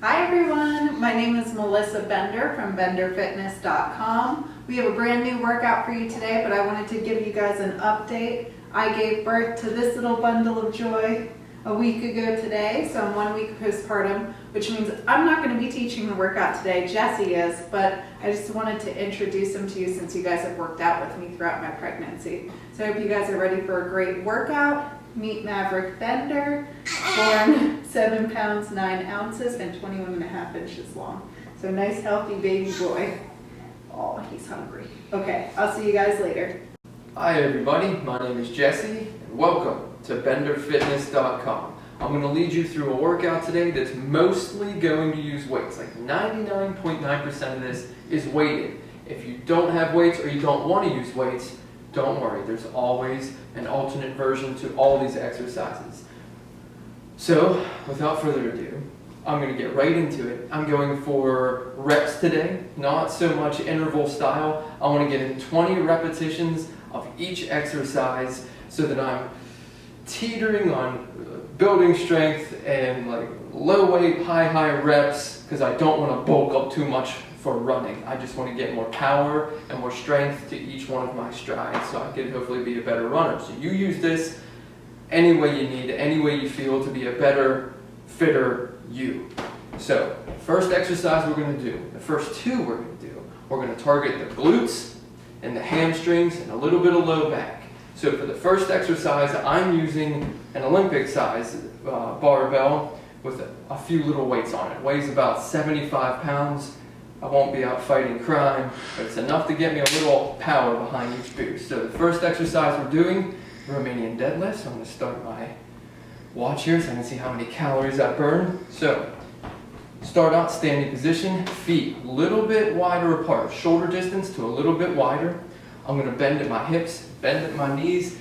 Hi everyone, my name is Melissa Bender from benderfitness.com. We have a brand new workout for you today, but I wanted to give you guys an update. I gave birth to this little bundle of joy a week ago today, so I'm 1 week postpartum, which means I'm not going to be teaching the workout today, Jessie is, but I just wanted to introduce him to you since you guys have worked out with me throughout my pregnancy. So I hope you guys are ready for a great workout. Meet Maverick Bender, born 7 pounds 9 ounces and 21.5 inches long. So nice healthy baby boy. Oh, he's hungry. Okay, I'll see you guys later. Hi everybody, my name is Jesse and welcome to benderfitness.com. I'm going to lead you through a workout today that's mostly going to use weights. Like 99.9% of this is weighted. If you don't have weights or you don't want to use weights, don't worry, there's always an alternate version to all these exercises. So, without further ado, I'm going to get right into it. I'm going for reps today, not so much interval style. I want to get in 20 repetitions of each exercise so that I'm teetering on building strength and like low weight, high reps, because I don't want to bulk up too much for running. I just want to get more power and more strength to each one of my strides so I can hopefully be a better runner. So you use this any way you need, any way you feel to be a better, fitter you. So first exercise we're going to do, the first two we're going to do, we're going to target the glutes and the hamstrings and a little bit of low back. So for the first exercise, I'm using an Olympic size barbell with a few little weights on it. It weighs about 75 pounds. I won't be out fighting crime, but it's enough to get me a little power behind each boost. So the first exercise we're doing, Romanian deadlifts. So I'm going to start my watch here so I can see how many calories I burn. So start out standing position, feet a little bit wider apart, shoulder distance to a little bit wider. I'm going to bend at my hips, bend at my knees,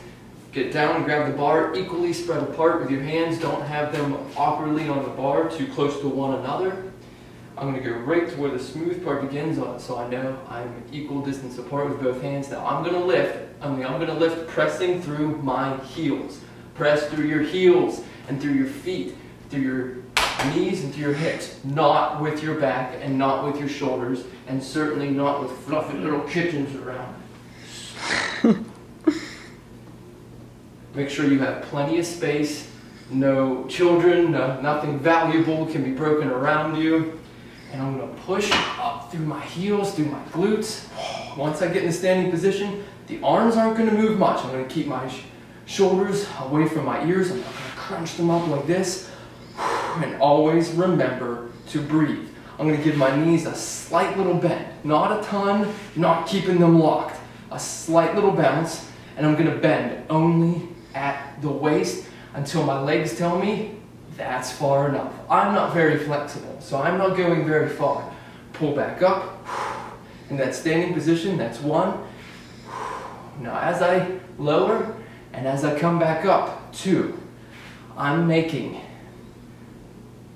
get down and grab the bar equally spread apart with your hands. Don't have them awkwardly on the bar too close to one another. I'm going to go right to where the smooth part begins on, so I know I'm equal distance apart with both hands. Now I'm going to lift. I'm going to lift pressing through my heels. Press through your heels and through your feet, through your knees and through your hips. Not with your back and not with your shoulders, and certainly not with fluffy little kittens around. Make sure you have plenty of space. No children, nothing valuable can be broken around you. And I'm going to push up through my heels, through my glutes. Once I get in a standing position, the arms aren't going to move much. I'm going to keep my shoulders away from my ears. I'm not going to crunch them up like this. And always remember to breathe. I'm going to give my knees a slight little bend. Not a ton, not keeping them locked. A slight little bounce. And I'm going to bend only at the waist until my legs tell me that's far enough. I'm not very flexible, so I'm not going very far. Pull back up. In that standing position, that's one. Now as I lower and as I come back up, two. I'm making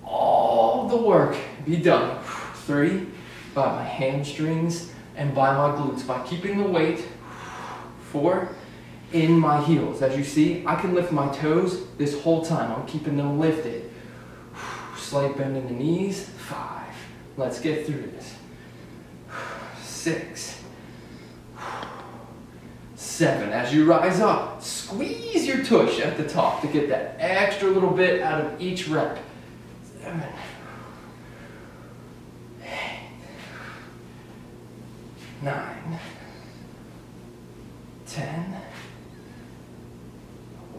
all the work be done. Three, by my hamstrings and by my glutes, by keeping the weight. Four, in my heels. As you see, I can lift my toes this whole time. I'm keeping them lifted. Slight bend in the knees. 5. Let's get through this. 6. 7. As you rise up, squeeze your tush at the top to get that extra little bit out of each rep. 7. 8. 9. 10.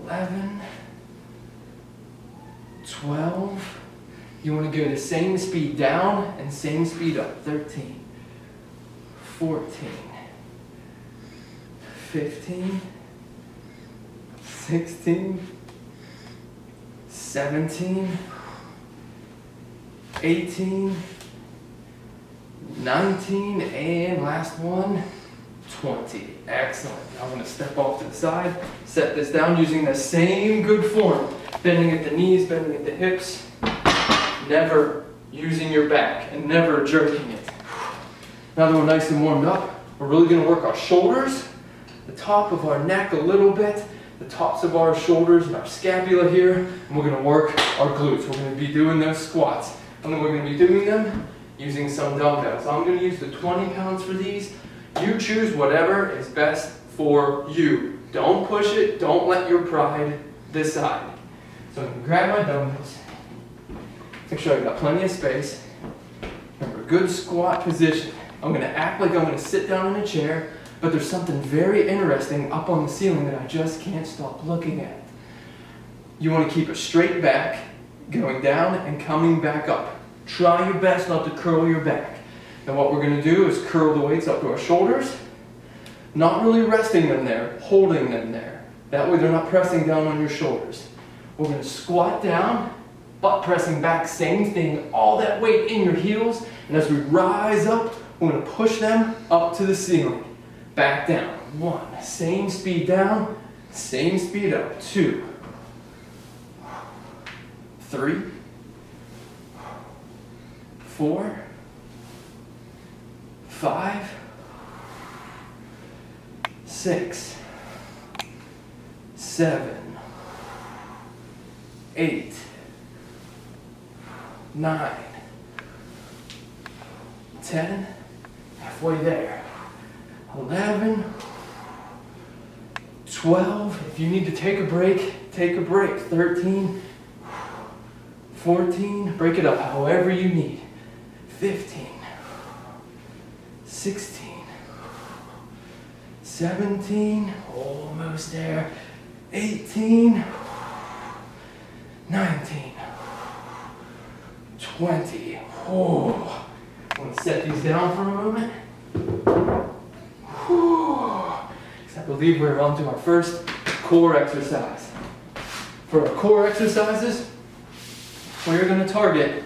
11, 12, you want to go the same speed down and same speed up. 13, 14, 15, 16, 17, 18, 19, and last one, 20. Excellent. Now I'm going to step off to the side, set this down using the same good form. Bending at the knees, bending at the hips, never using your back and never jerking it. Now that we're nice and warmed up, we're really going to work our shoulders, the top of our neck a little bit, the tops of our shoulders and our scapula here, and we're going to work our glutes. We're going to be doing those squats. And then we're going to be doing them using some dumbbells. I'm going to use the 20 pounds for these. You choose whatever is best for you. Don't push it. Don't let your pride decide. So I'm going to grab my dumbbells. Make sure I've got plenty of space. Remember, good squat position. I'm going to act like I'm going to sit down in a chair, but there's something very interesting up on the ceiling that I just can't stop looking at. You want to keep a straight back, going down and coming back up. Try your best not to curl your back. Now what we're going to do is curl the weights up to our shoulders, not really resting them there, holding them there. That way they're not pressing down on your shoulders. We're going to squat down, butt pressing back, same thing, all that weight in your heels, and as we rise up, we're going to push them up to the ceiling. Back down. 1, same speed down, same speed up. 2, 3, 4, 5, 6, 7, 8, 9, 10, halfway there, 11, 12, if you need to take a break, take a break, 13, 14, break it up however you need, 15, 16, 17, almost there, 18, 19, 20. Oh, I'm going to set these down for a moment. Because I believe we're on to our first core exercise. For our core exercises, we're going to target,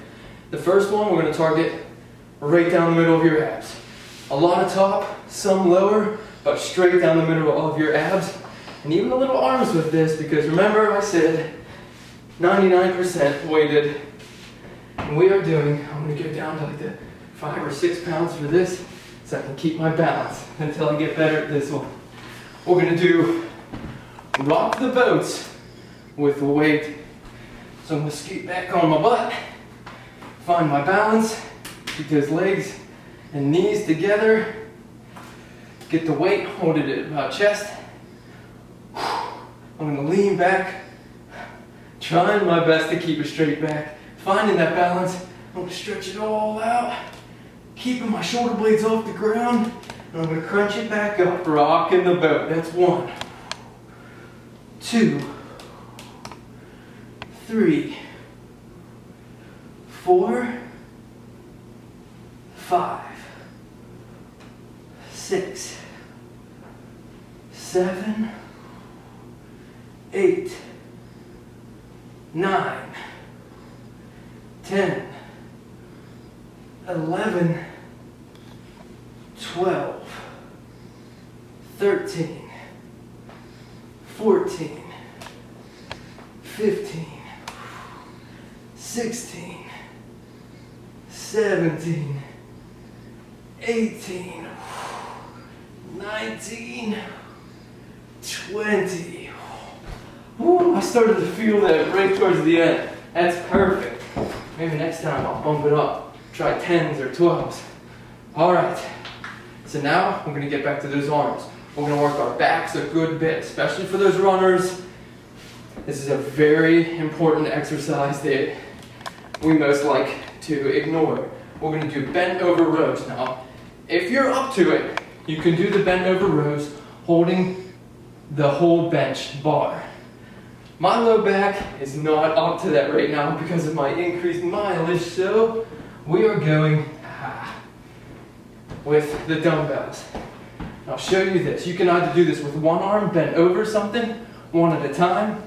the first one we're going to target right down the middle of your abs. A lot of top, some lower, but straight down the middle of your abs. And even a little arms with this, because remember I said 99% weighted. And we are doing, I'm going to go down to like the 5 or 6 pounds for this, so I can keep my balance until I get better at this one. We're going to do rock the boats with the weight. So I'm going to scoot back on my butt, find my balance, keep those legs and knees together, get the weight, hold it at my chest. I'm going to lean back, trying my best to keep a straight back, finding that balance. I'm going to stretch it all out, keeping my shoulder blades off the ground, and I'm going to crunch it back up, rocking the boat. That's 1, 2, 3, 4, 5, 6, 7, 8, 9, 10, 11, 12, 13, 14, 15, 16, 17, 18, 19, 20. Ooh, I started to feel that right towards the end. That's perfect. Maybe next time I'll bump it up. Try 10s or 12s. Alright, so now we're going to get back to those arms. We're going to work our backs a good bit, especially for those runners. This is a very important exercise that we most like to ignore. We're going to do bent over rows. Now, if you're up to it, you can do the bent over rows holding the whole bench bar. My low back is not up to that right now because of my increased mileage, so we are going with the dumbbells. I'll show you this. You can either do this with one arm bent over something, one at a time,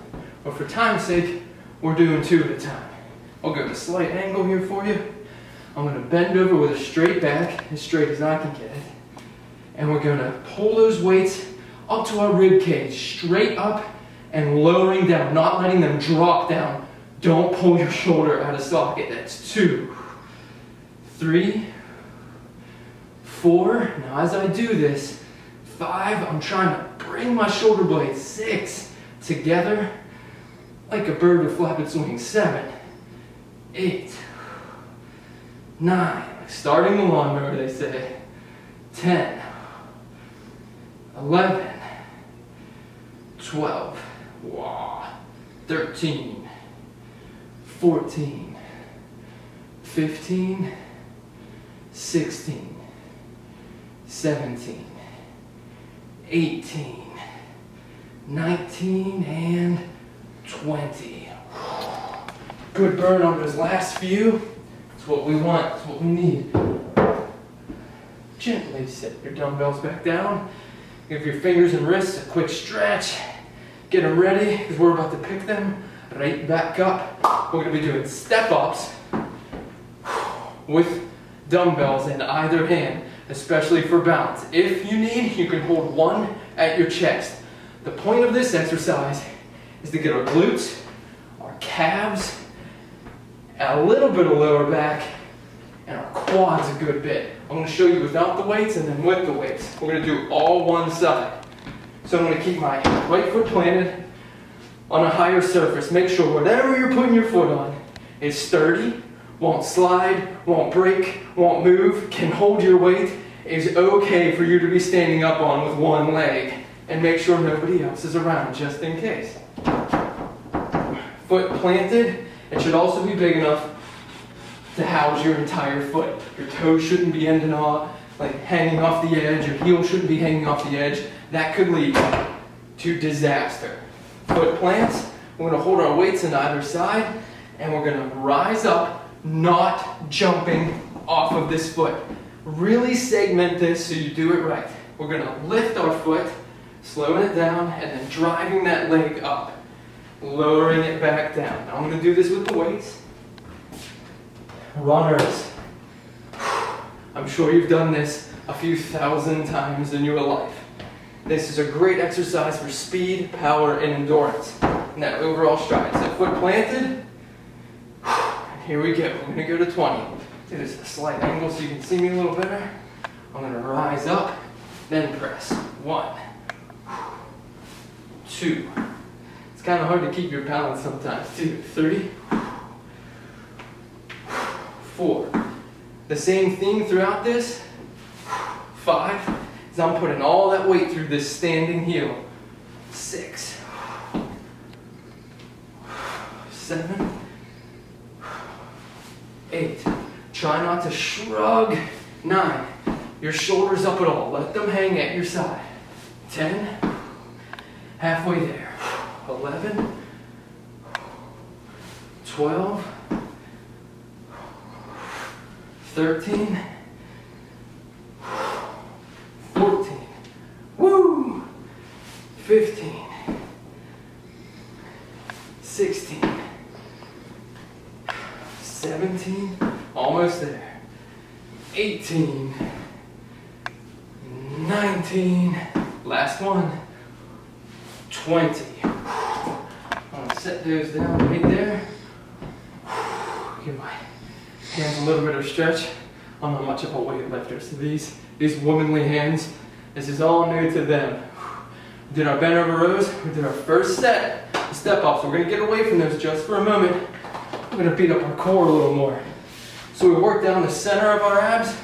or for time's sake, we're doing 2 at a time. I'll go to a slight angle here for you. I'm going to bend over with a straight back, as straight as I can get it. And we're going to pull those weights up to our rib cage, straight up and lowering down, not letting them drop down. Don't pull your shoulder out of socket. That's 2, 3, 4. Now as I do this, 5, I'm trying to bring my shoulder blades, 6, together like a bird with flapping wings, 7, 8, 9, starting the lawnmower, they say. 10, 11, 12, wow, 13, 14, 15, 16, 17, 18, 19, and 20. Good burn on those last few. It's what we want, it's what we need. Gently set your dumbbells back down. Give your fingers and wrists a quick stretch. Get them ready, because we're about to pick them right back up. We're going to be doing step-ups with dumbbells in either hand, especially for balance. If you need, you can hold one at your chest. The point of this exercise is to get our glutes, our calves, a little bit of lower back, and our quads a good bit. I'm going to show you without the weights and then with the weights. We're going to do all one side. So I'm going to keep my right foot planted on a higher surface. Make sure whatever you're putting your foot on is sturdy, won't slide, won't break, won't move, can hold your weight, is okay for you to be standing up on with one leg. And make sure nobody else is around just in case. Foot planted. It should also be big enough to house your entire foot. Your toes shouldn't be ending off, like hanging off the edge. Your heel shouldn't be hanging off the edge. That could lead to disaster. Foot plants. We're going to hold our weights on either side, and we're going to rise up, not jumping off of this foot. Really segment this so you do it right. We're going to lift our foot, slowing it down, and then driving that leg up, lowering it back down. Now I'm going to do this with the weights. Runners, I'm sure you've done this a few thousand times in your life. This is a great exercise for speed, power, and endurance. And that overall stride. So foot planted. And here we go. We're going to go to 20. Do this at a slight angle so you can see me a little better. I'm going to rise up, then press. 1, 2. It's kind of hard to keep your balance sometimes. 2, 3, 4. The same theme throughout this. 5 is I'm putting all that weight through this standing heel. 6, 7, 8. Try not to shrug. 9. Your shoulders up at all. Let them hang at your side. 10. Halfway there. 11. 12. 13, 14, woo, 15, 16, 17, almost there, 18, 19, last one, 20. I'm going to set those down right there. Give my hands a little bit of stretch. I'm not much of a weightlifter, so these womanly hands, this is all new to them. We did our bent over rows, we did our first set of step ups. We're going to get away from those just for a moment. We're going to beat up our core a little more. So we work down the center of our abs.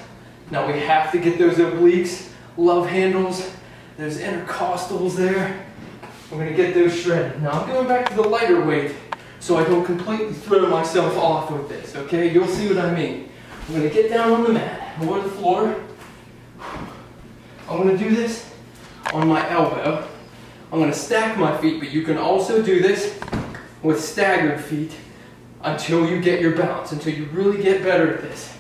Now we have to get those obliques, love handles, those intercostals there. We're going to get those shredded. Now I'm going back to the lighter weight, so I don't completely throw myself off with this, okay? You'll see what I mean. I'm going to get down on the mat or the floor. I'm going to do this on my elbow. I'm going to stack my feet, but you can also do this with staggered feet until you get your balance, until you really get better at this.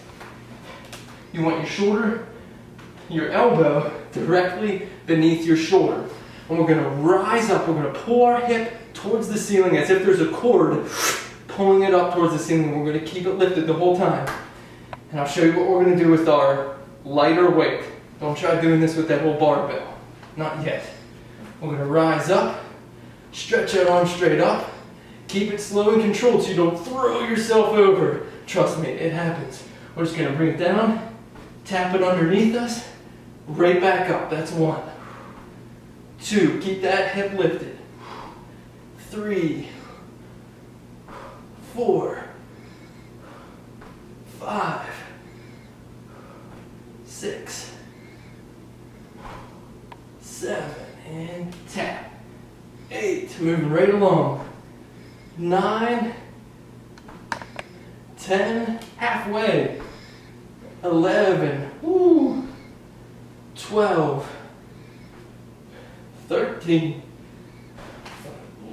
You want your shoulder, your elbow directly beneath your shoulder. And we're going to rise up. We're going to pull our hip towards the ceiling as if there's a cord pulling it up towards the ceiling. We're going to keep it lifted the whole time. And I'll show you what we're going to do with our lighter weight. Don't try doing this with that whole barbell. Not yet. We're going to rise up, stretch that arm straight up, keep it slow and controlled so you don't throw yourself over. Trust me, it happens. We're just going to bring it down, tap it underneath us, right back up. That's 1. 2, keep that hip lifted. 3, 4, 5, 6, 7, and tap. 8, moving right along. 9, 10, halfway. 11, woo. 12, 13,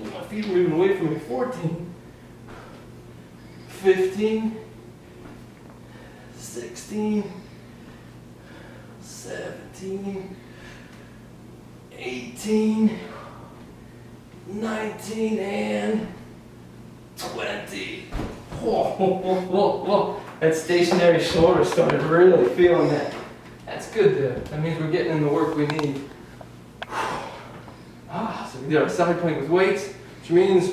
my feet are moving away from me. 14, 15, 16, 17, 18, 19, and 20. Whoa, whoa, whoa, whoa, whoa. That stationary shoulder started really feeling that. That's good though. That means we're getting in the work we need. So we did our side plank with weights, which means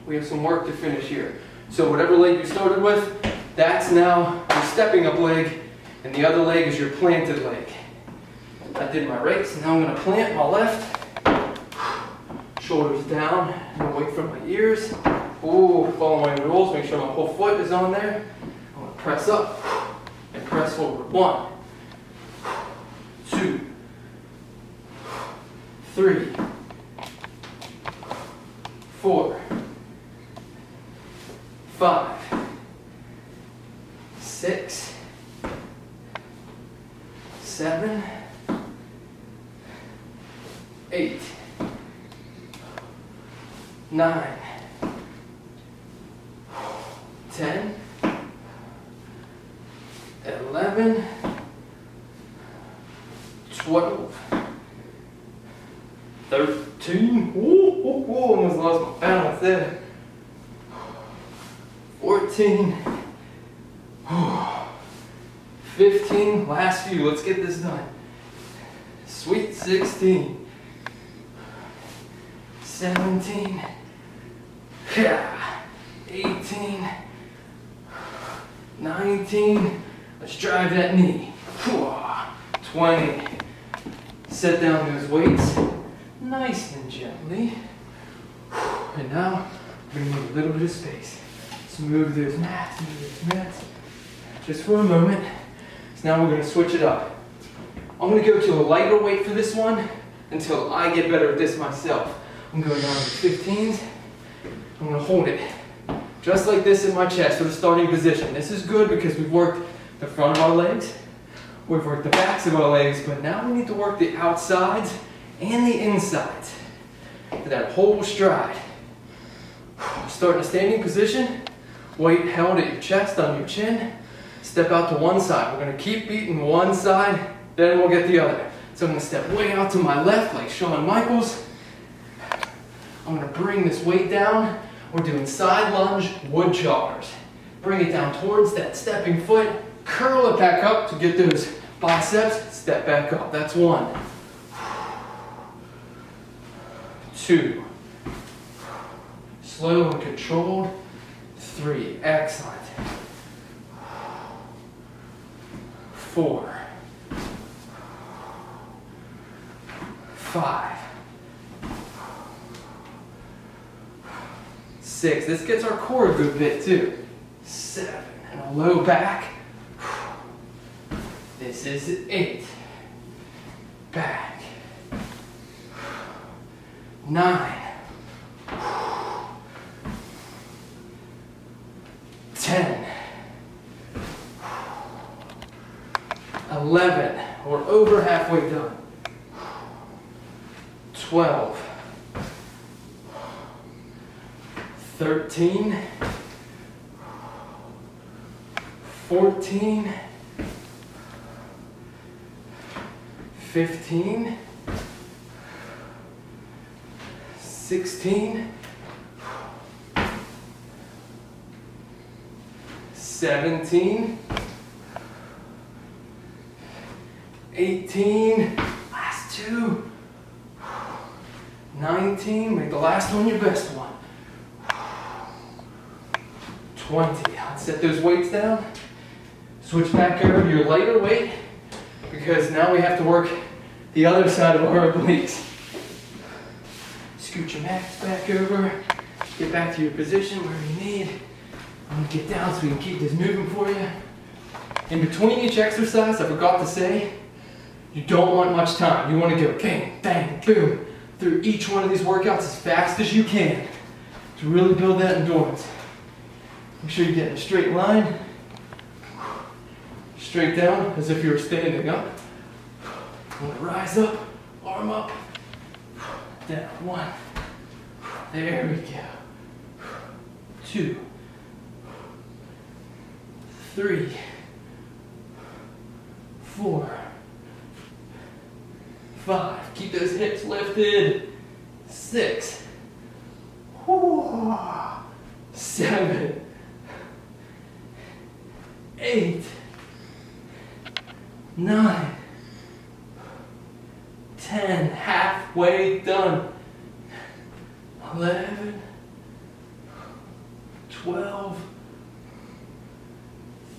we have some work to finish here. So whatever leg you started with, that's now your stepping up leg, and the other leg is your planted leg. I did my right, so now I'm going to plant my left. Shoulders down, and away from my ears. Ooh, follow my rules, make sure my whole foot is on there. I'm going to press up and press forward. 1, 2, 3, 4, 5, 6, 7, 8, 9, 10, 11, 12, 13, almost lost my balance there. 14, 15, last few, let's get this done. Sweet 16, 17, 18, 19, let's drive that knee. 20, set down those weights nice and gently. And now we're going to need a little bit of space. So move those mats, just for a moment. So now we're going to switch it up. I'm going to go to a lighter weight for this one until I get better at this myself. I'm going down to 15s. I'm going to hold it just like this in my chest for the starting position. This is good because we've worked the front of our legs, we've worked the backs of our legs, but now we need to work the outsides and the insides for that whole stride. Start in a standing position, weight held at your chest, on your chin. Step out to one side. We're going to keep beating one side, then we'll get the other. So I'm going to step way out to my left like Shawn Michaels. I'm going to bring this weight down. We're doing side lunge wood choppers. Bring it down towards that stepping foot. Curl it back up to get those biceps. Step back up. That's 1. 2. Slow and controlled. 3. Excellent. 4. 5. 6. This gets our core a good bit too. 7. And a low back. This is 8. Back. 9. 10. 11. We're over halfway done. 12. 13. 14. 15. 16. 17. 18. Last 2. 19. Make the last one your best one. 20. Let's set those weights down. Switch back over to your lighter weight because now we have to work the other side of our obliques. Scoot your mats back over. Get back to your position where you need. I'm going to get down so we can keep this moving for you. In between each exercise, I forgot to say, you don't want much time. You want to go bang, bang, boom, through each one of these workouts as fast as you can to really build that endurance. Make sure you get in a straight line, straight down as if you were standing up. You want to rise up, arm up, down, 1. There we go. 2, 3, 4, 5. Keep those hips lifted. 6, 7, 8, 9, 10. Halfway done. 11, 12,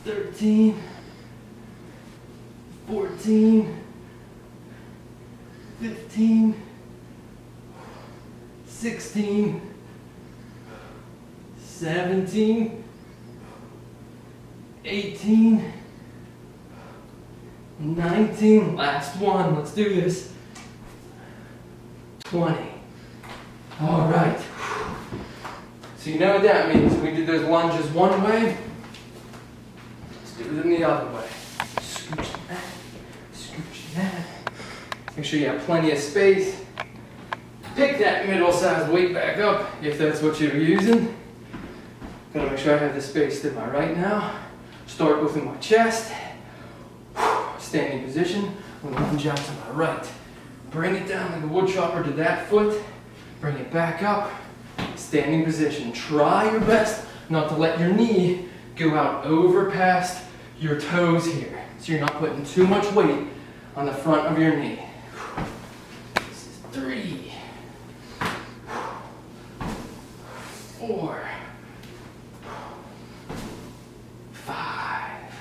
13, 14, 15, 16, 17, 18, 19, last one, let's do this, 20. All right. So you know what that means. We did those lunges one way. Let's do them the other way. Scooch that. Scooch that. Make sure you have plenty of space. Pick that middle-sized weight back up if that's what you're using. Gotta make sure I have the space to my right now. Start within my chest. Standing position. Lunge out to my right. Bring it down like a wood chopper to that foot. Bring it back up. Standing position. Try your best not to let your knee go out over past your toes here. So you're not putting too much weight on the front of your knee. This is 3, 4, 5,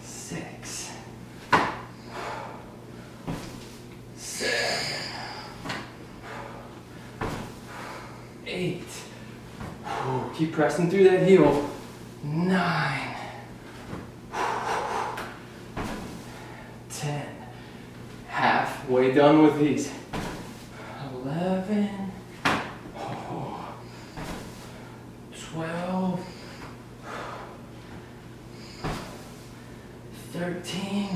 6, 7, 8. Keep pressing through that heel. 9, 10. Halfway done with these. 11, 12, 13,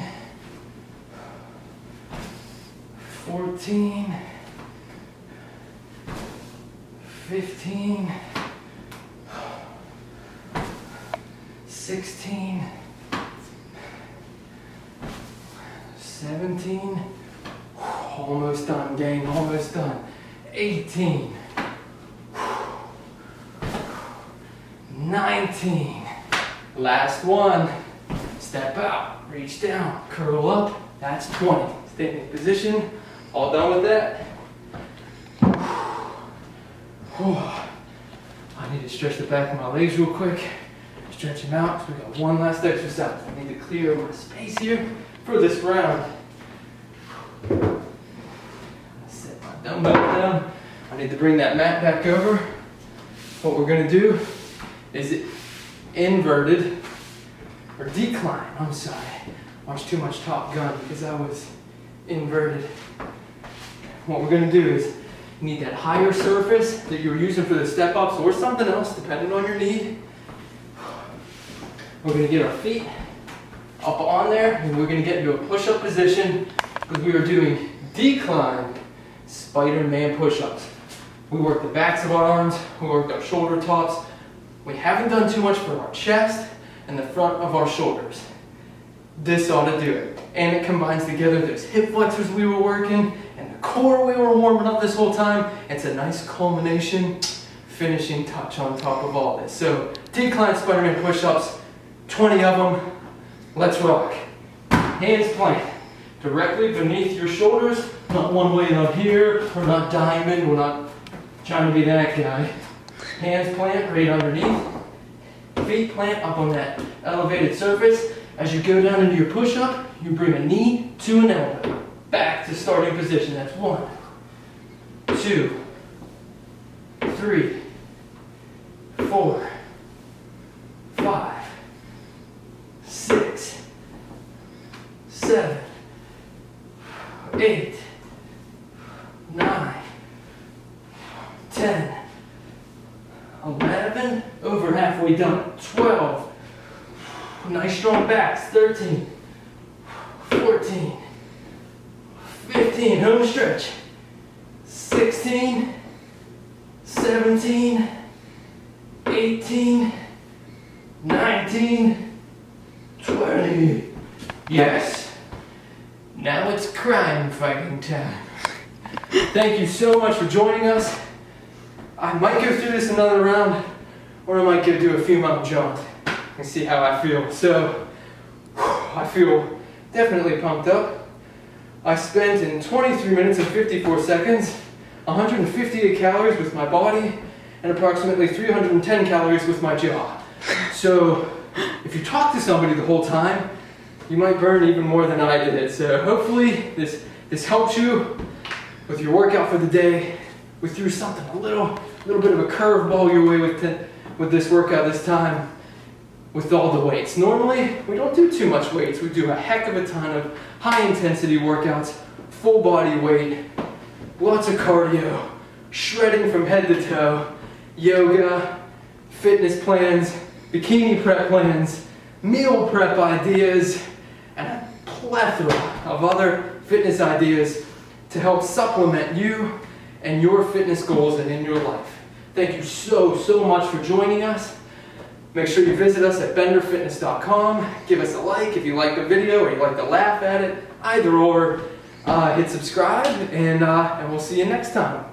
14, 15, 16, 17, almost done, gang, almost done. 18, 19, last one. Step out, reach down, curl up. That's 20. Standing position. All done with that. I need to stretch the back of my legs real quick. Stretch them out because we got one last exercise. I need to clear my space here for this round. Set my dumbbell down. I need to bring that mat back over. What we're going to do is inverted or decline. I'm sorry. Watched too much Top Gun because I was inverted. What we're going to do is you need that higher surface that you're using for the step ups or something else depending on your need. We're going to get our feet up on there and we're going to get into a push-up position because we are doing decline Spider-Man push-ups. We work the backs of our arms, we work our shoulder tops. We haven't done too much for our chest and the front of our shoulders. This ought to do it. And it combines together those hip flexors we were working and the core we were warming up this whole time. It's a nice culmination, finishing touch on top of all this. So decline Spider-Man push-ups, 20 of them. Let's rock. Hands plant directly beneath your shoulders, not one way up here, or not diamond, we're not trying to be that guy. Hands plant right underneath. Feet plant up on that elevated surface. As you go down into your push-up, you bring a knee to an elbow. Back to starting position. That's 1, 2, 3, 4, 5, halfway done. 12. Nice strong backs. 13. 14. 15. Home stretch. 16. 17. 18. 19. 20. Yes. Now it's crime fighting time. Thank you so much for joining us. I might go through this another round, or I might go do a few mile jaunt and see how I feel. So, I feel definitely pumped up. I spent in 23 minutes and 54 seconds, 158 calories with my body, and approximately 310 calories with my jaw. So, if you talk to somebody the whole time, you might burn even more than I did. So hopefully this helps you with your workout for the day. We threw something a little bit of a curveball your way with this workout this time with all the weights. Normally, we don't do too much weights. We do a heck of a ton of high intensity workouts, full body weight, lots of cardio, shredding from head to toe, yoga, fitness plans, bikini prep plans, meal prep ideas, and a plethora of other fitness ideas to help supplement you and your fitness goals and in your life. Thank you so much for joining us. Make sure you visit us at benderfitness.com. Give us a like if you like the video or you like to laugh at it. Either or. Hit subscribe and we'll see you next time.